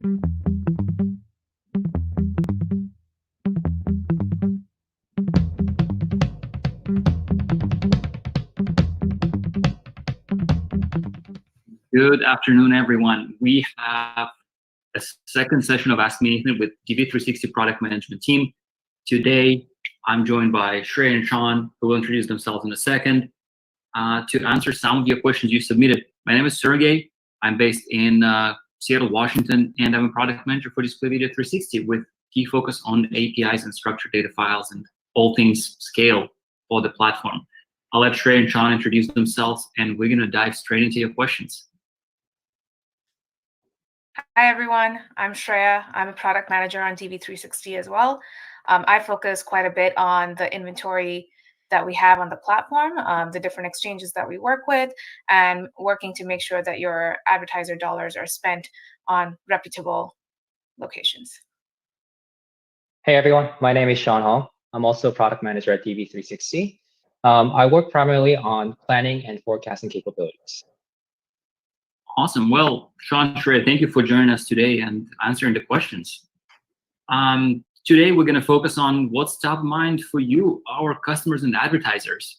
Good afternoon, everyone. We have a second session of Ask Me Anything with DV360 product management team. Today, I'm joined by Shreya and Sean, who will introduce themselves in a second, to answer some of your questions you submitted. My name is Sergey. I'm based in Seattle, Washington, and I'm a product manager for Display&Video 360 with key focus on APIs and structured data files and all things scale for the platform. I'll let Shreya and Sean introduce themselves, and we're gonna dive straight into your questions. Hi, everyone. I'm Shreya. I'm a product manager on DV360 as well. I focus quite a bit on the inventory that we have on the platform, the different exchanges that we work with, and working to make sure that your advertiser dollars are spent on reputable locations. Hey, everyone. My name is Sean Hong. I'm also a product manager at DV360. I work primarily on planning and forecasting capabilities. Awesome. Well, Sean, Shreya, thank you for joining us today and answering the questions. Today, we're going to focus on what's top of mind for you, our customers and advertisers.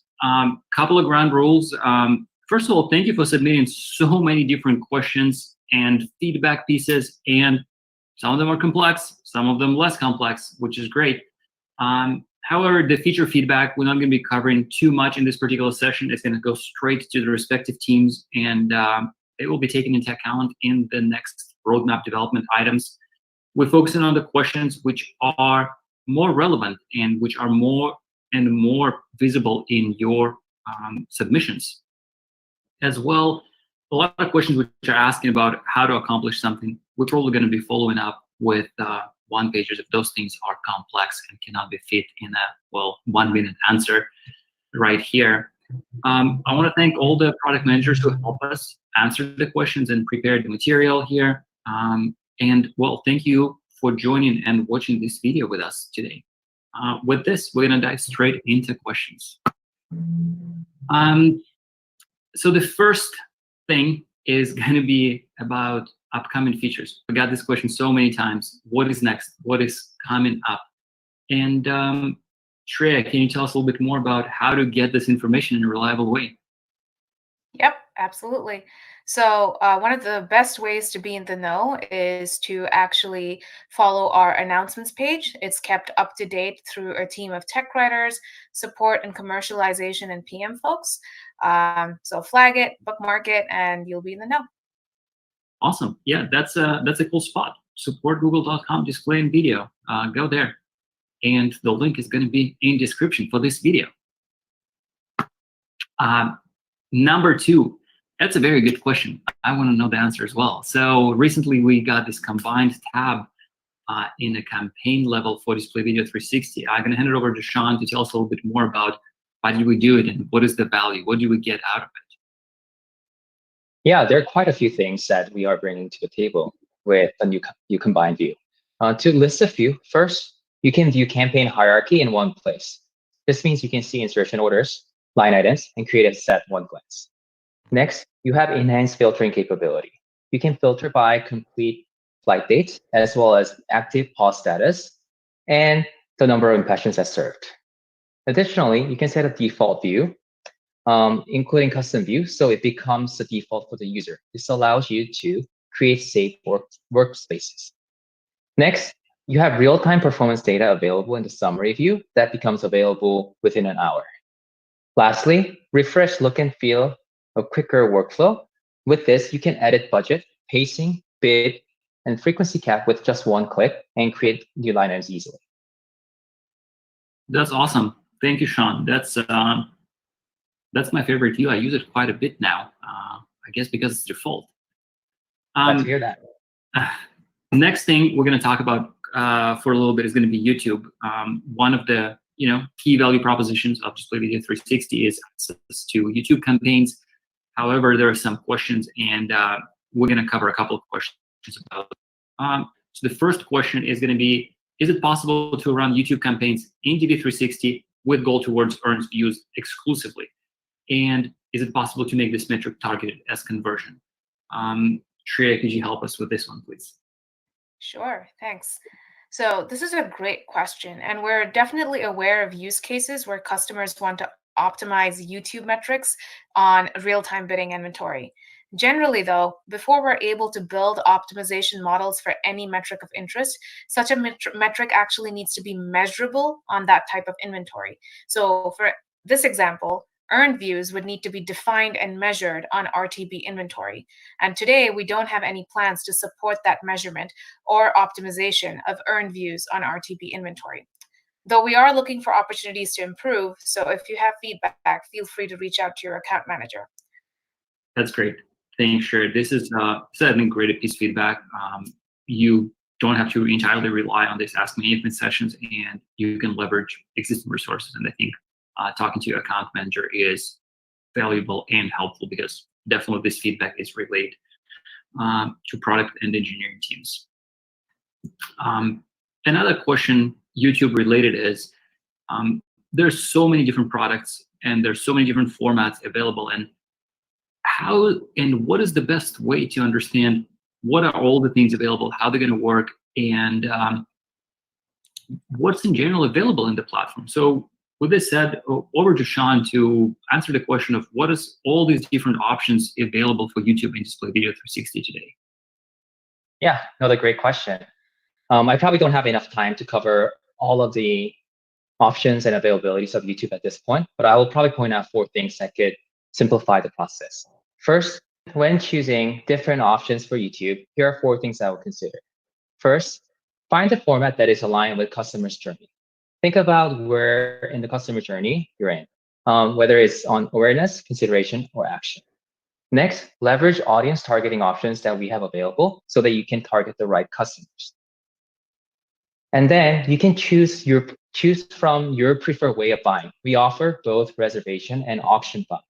Couple of ground rules. First of all, thank you for submitting so many different questions and feedback pieces, and some of them are complex, some of them less complex, which is great. However, the feature feedback, we're not going to be covering too much in this particular session. It's going to go straight to the respective teams, and it will be taken into account in the next roadmap development items. We're focusing on the questions which are more relevant and which are more and more visible in your submissions. As well, a lot of questions which are asking about how to accomplish something. We're probably going to be following up with one-pagers if those things are complex and cannot be fit in a, 1-minute answer right here. I want to thank all the product managers who help us answer the questions and prepare the material here. And thank you for joining and watching this video with us today. With this, we're going to dive straight into questions. So the first thing is going to be about upcoming features. We got this question so many times. What is next? What is coming up? And Shreya, can you tell us a little bit more about how to get this information in a reliable way? Yep, absolutely. So one of the best ways to be in the know is to actually follow our announcements page. It's kept up to date through a team of tech writers, support and commercialization, and PM folks. So flag it, bookmark it, and you'll be in the know. Awesome. Yeah, that's a cool spot. Supportgoogle.com display and video. Go there. And the link is going to be in description for this video. Number 2, that's a very good question. I want to know the answer as well. So recently we got this combined tab in a campaign level for Display&Video 360. I'm going to hand it over to Sean to tell us a little bit more about why did we do it and what is the value? What do we get out of it? Yeah, there are quite a few things that we are bringing to the table with a new combined view. To list a few, first, you can view campaign hierarchy in one place. This means you can see insertion orders, line items, and create a set at one glance. Next, you have enhanced filtering capability. You can filter by complete flight dates, as well as active pause status, and the number of impressions as served. Additionally, you can set a default view, including custom view, so it becomes the default for the user. This allows you to create safe workspaces. Next, you have real-time performance data available in the summary view that becomes available within an hour. Lastly, refresh look and feel a quicker workflow. With this, you can edit budget, pacing, bid, and frequency cap with just one click and create new line items easily. That's awesome. Thank you, Sean. That's my favorite view. I use it quite a bit now. I guess because it's default. Glad to hear that. Next thing we're going to talk about for a little bit is going to be YouTube. One of the key value propositions of Display&Video 360 is access to YouTube campaigns. However, there are some questions, and we're going to cover a couple of questions about it. So the first question is going to be, is it possible to run YouTube campaigns in DV360 with goal towards earned views exclusively? And is it possible to make this metric targeted as conversion? Shreya, could you help us with this one, please? Sure, thanks. So, this is a great question, and we're definitely aware of use cases where customers want to optimize YouTube metrics on real-time bidding inventory. Generally, though, before we're able to build optimization models for any metric of interest, such a metric actually needs to be measurable on that type of inventory. So, for this example, earned views would need to be defined and measured on RTB inventory. And today, we don't have any plans to support that measurement or optimization of earned views on RTB inventory. Though we are looking for opportunities to improve, so if you have feedback, feel free to reach out to your account manager. That's great. Thanks, Sher. This is I think great piece of feedback. You don't have to entirely rely on these Ask Me Anything sessions, and you can leverage existing resources. And I think talking to your account manager is valuable and helpful because definitely this feedback is relayed to product and engineering teams. Another question YouTube related is there's so many different products and there's so many different formats available, and how and what is the best way to understand what are all the things available, how they're going to work, and what's in general available in the platform. So with this said, over to Sean to answer the question of what is all these different options available for YouTube and Display Video 360 today. Yeah, another great question. I probably don't have enough time to cover all of the options and availabilities of YouTube at this point, but I will probably point out 4 things that could simplify the process. First, when choosing different options for YouTube, here are 4 things I will consider. First, find a format that is aligned with customers' journey. Think about where in the customer journey you're in, whether it's on awareness, consideration, or action. Next, leverage audience targeting options that we have available so that you can target the right customers. And then you can choose from your preferred way of buying. We offer both reservation and auction buying.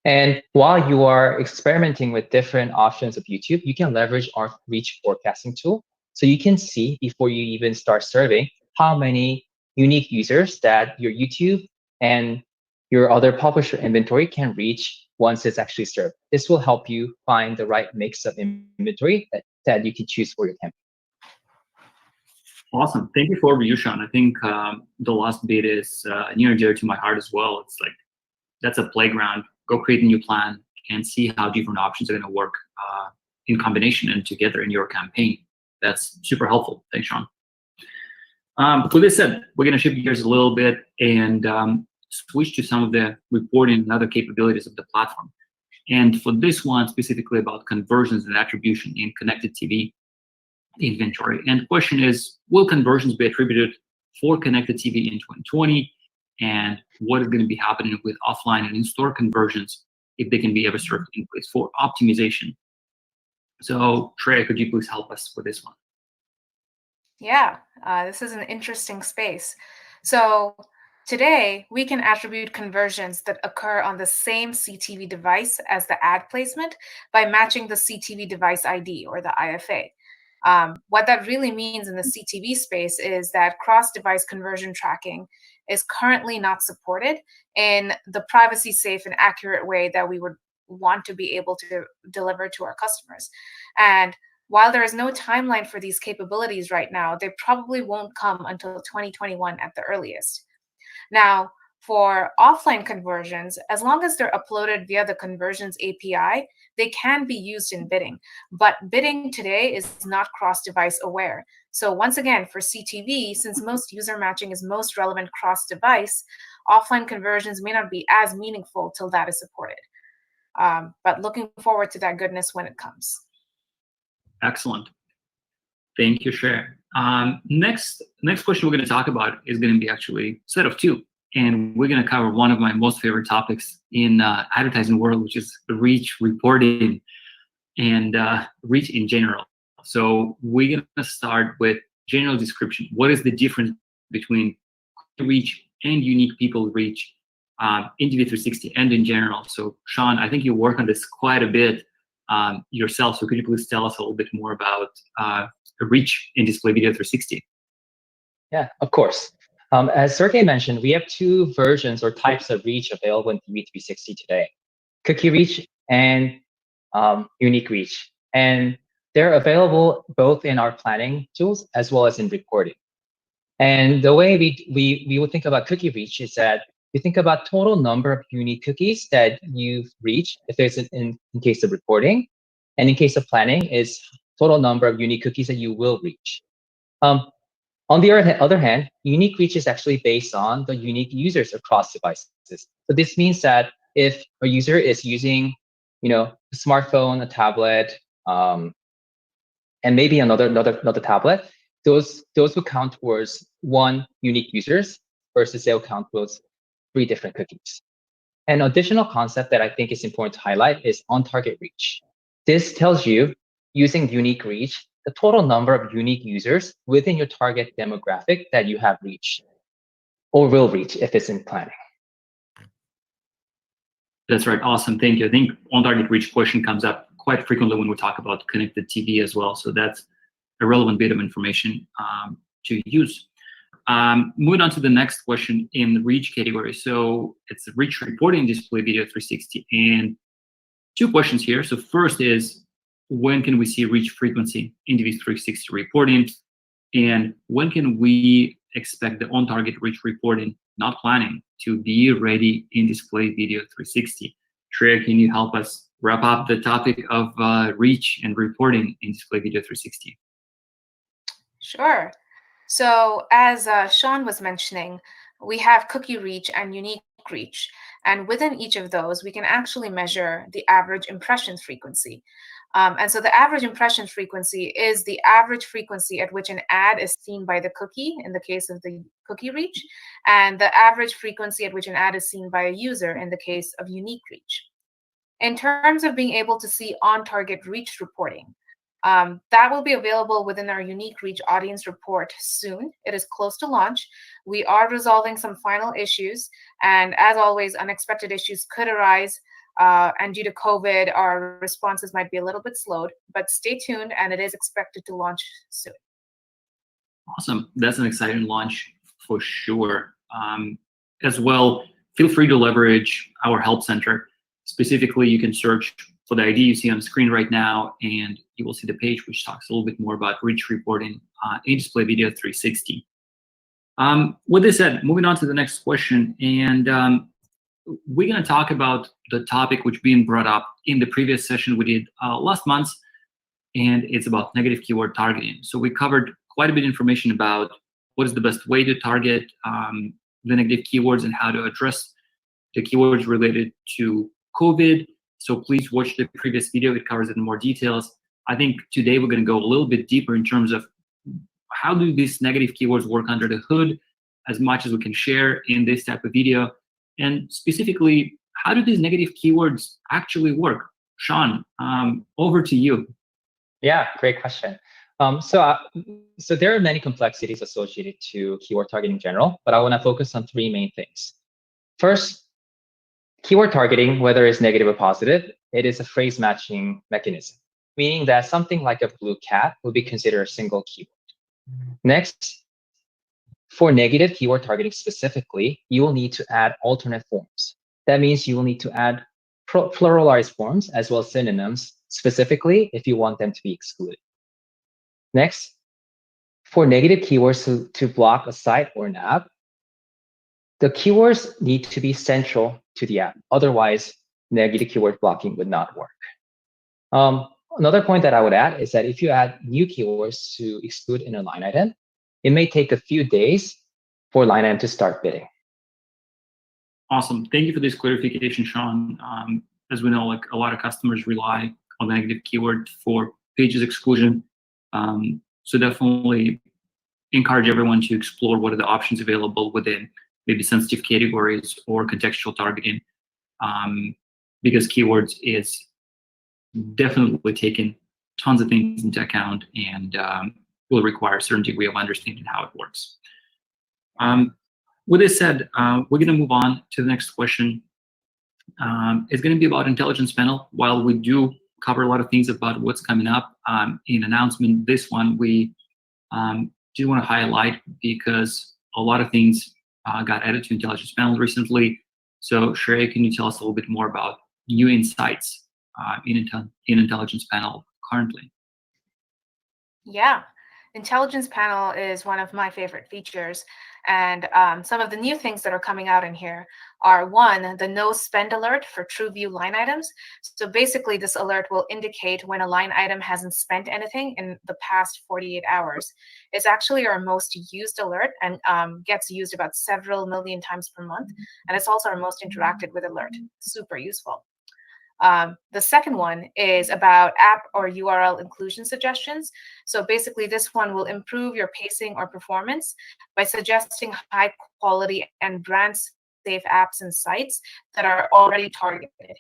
And while you are experimenting with different options of YouTube, you can leverage our reach forecasting tool so you can see before you even start serving how many unique users that your YouTube and your other publisher inventory can reach once it's actually served. This will help you find the right mix of inventory that you can choose for your campaign. Awesome. Thank you for overview, Sean. I think the last bit is near and dear to my heart as well. It's like, that's a playground. Go create a new plan and see how different options are going to work in combination and together in your campaign. That's super helpful. Thanks, Sean. With this said, we're going to shift gears a little bit and switch to some of the reporting and other capabilities of the platform. And for this one, specifically about conversions and attribution in connected TV inventory. And the question is, will conversions be attributed for connected TV in 2020? And what is going to be happening with offline and in-store conversions if they can be ever served in place for optimization? So Shreya, could you please help us with this one? Yeah, this is an interesting space. So today, we can attribute conversions that occur on the same CTV device as the ad placement by matching the CTV device ID, or the IFA. What that really means in the CTV space is that cross-device conversion tracking is currently not supported in the privacy-safe and accurate way that we would want to be able to deliver to our customers. And while there is no timeline for these capabilities right now, they probably won't come until 2021 at the earliest. Now, for offline conversions, as long as they're uploaded via the Conversions API, they can be used in bidding. But bidding today is not cross-device aware. So once again, for CTV, since most user matching is most relevant cross-device, offline conversions may not be as meaningful till that is supported. But looking forward to that goodness when it comes. Excellent. Thank you, Cher. Next question we're going to talk about is going to be actually a set of 2. And we're going to cover one of my most favorite topics in advertising world, which is reach reporting and reach in general. So we're going to start with general description. What is the difference between reach and unique people reach in DV360 and in general? So Sean, I think you work on this quite a bit yourself. So could you please tell us a little bit more about reach in Display Video 360? Yeah, of course. As Sergey mentioned, we have 2 versions or types of reach available in DV360 today: cookie reach and unique reach. And They're available both in our planning tools as well as in reporting. And the way we would think about cookie reach is that you think about total number of unique cookies that you've reached, if it's in case of reporting, and in case of planning is total number of unique cookies that you will reach. On the other hand, unique reach is actually based on the unique users across devices. So this means that if a user is using, a smartphone, a tablet, and maybe another tablet, those will count towards one unique users versus they'll count towards 3 different cookies. An additional concept that I think is important to highlight is on-target reach. This tells you, using unique reach, the total number of unique users within your target demographic that you have reached or will reach if it's in planning. That's right. Awesome. Thank you. I think on-target reach question comes up quite frequently when we talk about connected TV as well. So that's a relevant bit of information to use. Moving on to the next question in the reach category. So it's reach reporting, display video 360, and 2 questions here. So first is, when can we see reach frequency in DV 360 reporting? And when can we expect the on-target reach reporting, not planning, to be ready in display video 360? Shreya, can you help us wrap up the topic of reach and reporting in display video 360? Sure. So as Sean was mentioning, we have cookie reach and unique reach. And within each of those, we can actually measure the average impression frequency. And so the average impression frequency is the average frequency at which an ad is seen by the cookie, in the case of the cookie reach, and the average frequency at which an ad is seen by a user, in the case of unique reach. In terms of being able to see on-target reach reporting, that will be available within our unique reach audience report soon. It is close to launch. We are resolving some final issues, and as always, unexpected issues could arise, and due to COVID, our responses might be a little bit slowed, but stay tuned, and it is expected to launch soon. Awesome. That's an exciting launch for sure. As well, feel free to leverage our help center. Specifically, you can search for the ID you see on the screen right now, and you will see the page which talks a little bit more about reach reporting in display video 360. With this said, moving on to the next question, and we're going to talk about the topic which being brought up in the previous session we did last month, and it's about negative keyword targeting. So we covered quite a bit of information about what is the best way to target the negative keywords and how to address the keywords related to COVID. So please watch the previous video. It covers it in more details. I think today we're going to go a little bit deeper in terms of how do these negative keywords work under the hood, as much as we can share in this type of video. And specifically, how do these negative keywords actually work? Sean, over to you. Yeah, great question. So there are many complexities associated to keyword targeting in general, but I want to focus on 3 main things. First, keyword targeting, whether it's negative or positive, it is a phrase matching mechanism, meaning that something like a blue cat will be considered a single keyword. Next, for negative keyword targeting specifically, you will need to add alternate forms. That means you will need to add pluralized forms as well as synonyms, specifically if you want them to be excluded. Next, for negative keywords to block a site or an app, the keywords need to be central to the app. Otherwise, negative keyword blocking would not work. Another point that I would add is that if you add new keywords to exclude in a line item, it may take a few days for line item to start bidding. Awesome. Thank you for this clarification, Sean. As we know, like a lot of customers rely on the negative keyword for pages exclusion. So definitely encourage everyone to explore what are the options available within maybe sensitive categories or contextual targeting, because keywords is definitely taking tons of things into account and will require a certain degree of understanding how it works. With this said, we're going to move on to the next question. It's going to be about intelligence panel. While we do cover a lot of things about what's coming up in announcement, this one we do want to highlight because a lot of things got added to intelligence panel recently. So Shreya, can you tell us a little bit more about new insights in intelligence panel currently? Yeah, Intelligence Panel is one of my favorite features. And some of the new things that are coming out in here are one, the no spend alert for TrueView line items. So basically, this alert will indicate when a line item hasn't spent anything in the past 48 hours. It's actually our most used alert and gets used about several million times per month. And it's also our most interacted with alert. Super useful. The second one is about app or URL inclusion suggestions. So basically, this one will improve your pacing or performance by suggesting high quality and brand safe apps and sites that are already targeted.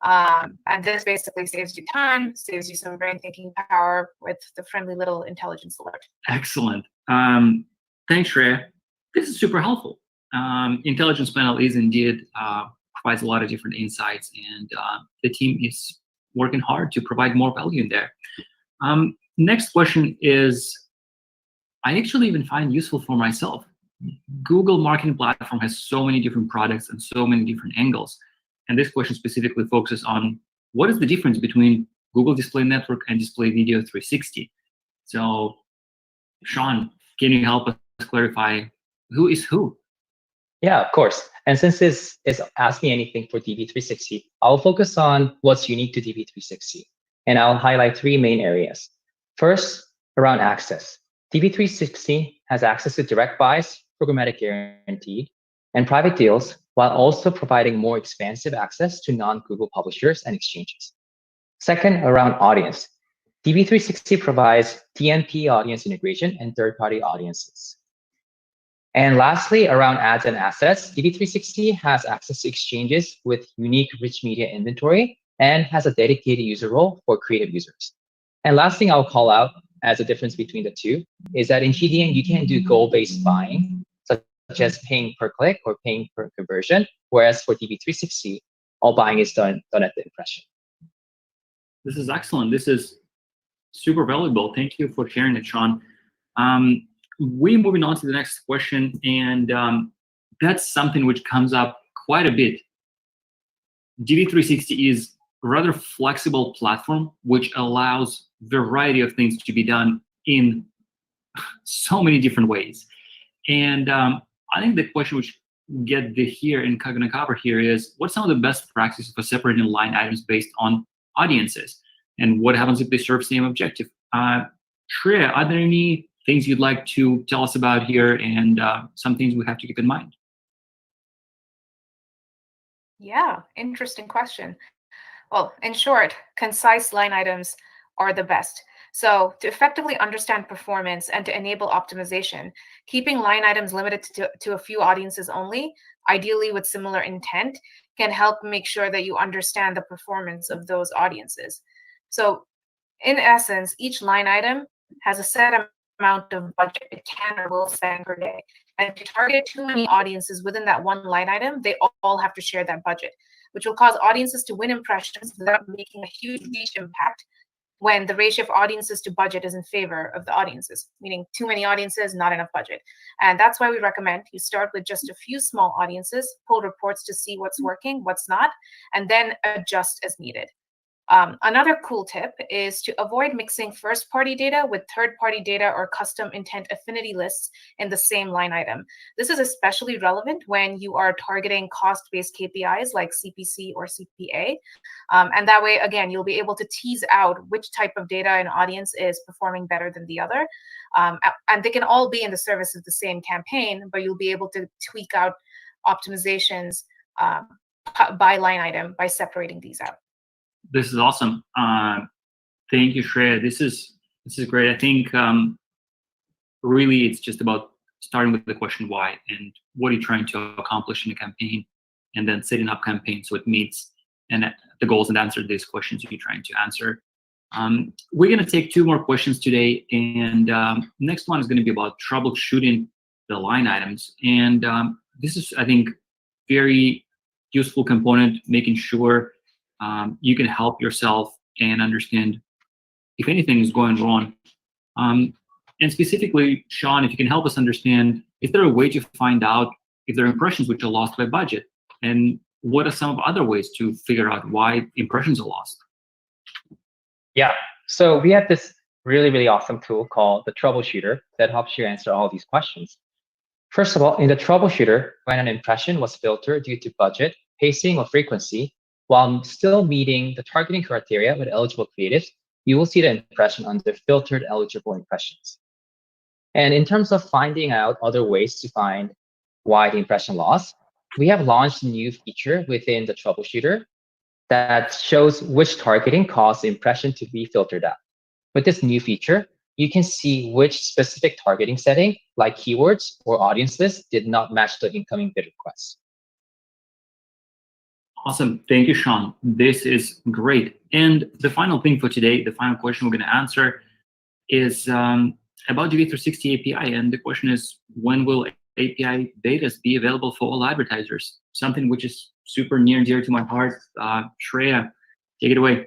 And this basically saves you time, saves you some brain thinking power with the friendly little intelligence alert. Excellent. Thanks, Shreya. This is super helpful. Intelligence Panel is indeed provides a lot of different insights, and the team is working hard to provide more value in there. Next question is, I actually even find useful for myself. Google Marketing Platform has so many different products and so many different angles. And this question specifically focuses on what is the difference between Google Display Network and Display&Video 360. So, Sean, can you help us clarify who is who? Yeah, of course. And since this is Ask Me Anything for DV360, I'll focus on what's unique to DV360. And I'll highlight three main areas. First, around access. DV360 has access to direct buys, programmatic guaranteed, and private deals, while also providing more expansive access to non-Google publishers and exchanges. Second, around audience. DV360 provides GMP audience integration and third-party audiences. And lastly, around ads and assets, DV360 has access to exchanges with unique rich media inventory and has a dedicated user role for creative users. And last thing I'll call out as a difference between the two is that in GDN, you can do goal-based buying, such as paying per click or paying per conversion, whereas for DV360, all buying is done at the impression. This is excellent. This is super valuable. Thank you for sharing it, Sean. We're moving on to the next question, and that's something which comes up quite a bit. DV360 is a rather flexible platform which allows a variety of things to be done in so many different ways. And I think the question which we get here and going to cover here is, what's some of the best practices for separating line items based on audiences? And what happens if they serve the same objective? Shreya, are there any things you'd like to tell us about here, and some things we have to keep in mind? Yeah, interesting question. Well, in short, concise line items are the best. So to effectively understand performance and to enable optimization, keeping line items limited to a few audiences only, ideally with similar intent, can help make sure that you understand the performance of those audiences. So in essence, each line item has a set amount of budget it can or will spend per day. And if you target too many audiences within that one line item, they all have to share that budget, which will cause audiences to win impressions without making a huge reach impact when the ratio of audiences to budget is in favor of the audiences, meaning too many audiences, not enough budget. And that's why we recommend you start with just a few small audiences, pull reports to see what's working, what's not, and then adjust as needed. Another cool tip is to avoid mixing first-party data with third-party data or custom intent affinity lists in the same line item. This is especially relevant when you are targeting cost-based KPIs like CPC or CPA. And that way, again, you'll be able to tease out which type of data an audience is performing better than the other. And they can all be in the service of the same campaign, but you'll be able to tweak out optimizations by line item by separating these out. This is awesome. Thank you, Shreya. This is great. I think really it's just about starting with the question why and what are you trying to accomplish in a campaign, and then setting up campaigns so it meets and the goals and answer these questions you're trying to answer. We're going to take two more questions today, and next one is going to be about troubleshooting the line items. And this is, I think, very useful component, making sure you can help yourself and understand if anything is going wrong. And specifically, Sean, if you can help us understand, is there a way to find out if there are impressions which are lost by budget? And what are some of other ways to figure out why impressions are lost? Yeah, so we have this really, really awesome tool called the Troubleshooter that helps you answer all these questions. First of all, in the Troubleshooter, when an impression was filtered due to budget, pacing, or frequency, while still meeting the targeting criteria with eligible creatives, you will see the impression under filtered eligible impressions. And in terms of finding out other ways to find why the impression lost, we have launched a new feature within the Troubleshooter that shows which targeting caused the impression to be filtered out. With this new feature, you can see which specific targeting setting, like keywords or audience lists, did not match the incoming bid request. Awesome. Thank you, Sean. This is great. And the final thing for today, the final question we're going to answer is about DV360 API. And the question is, when will API betas be available for all advertisers? Something which is super near and dear to my heart. Shreya, take it away.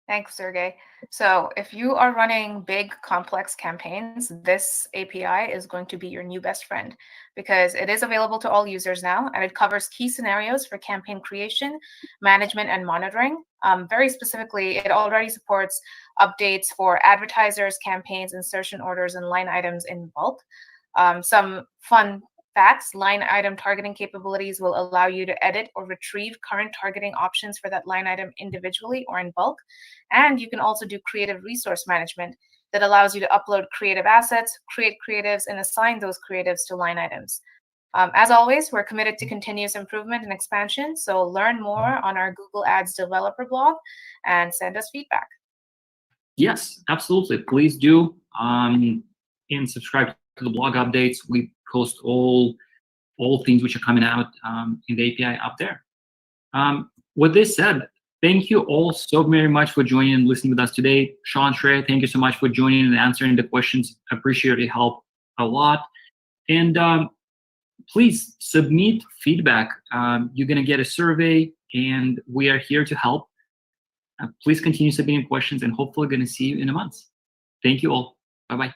Thanks, Sergey. So if you are running big, complex campaigns, this API is going to be your new best friend because it is available to all users now, and it covers key scenarios for campaign creation, management, and monitoring. Very specifically, it already supports updates for advertisers, campaigns, insertion orders, and line items in bulk. Some fun facts: line item targeting capabilities will allow you to edit or retrieve current targeting options for that line item individually or in bulk. And you can also do creative resource management that allows you to upload creative assets, create creatives, and assign those creatives to line items. As always, we're committed to continuous improvement and expansion. So learn more on our Google Ads developer blog and send us feedback. Yes, absolutely. Please do. And subscribe to the blog updates. We post all things which are coming out in the API up there. With this said, thank you all so very much for joining and listening with us today. Sean, Shreya, thank you so much for joining and answering the questions. Appreciate your help a lot. And please submit feedback. You're going to get a survey, and we are here to help. Please continue submitting questions, and hopefully going to see you in a month. Thank you all. Bye-bye.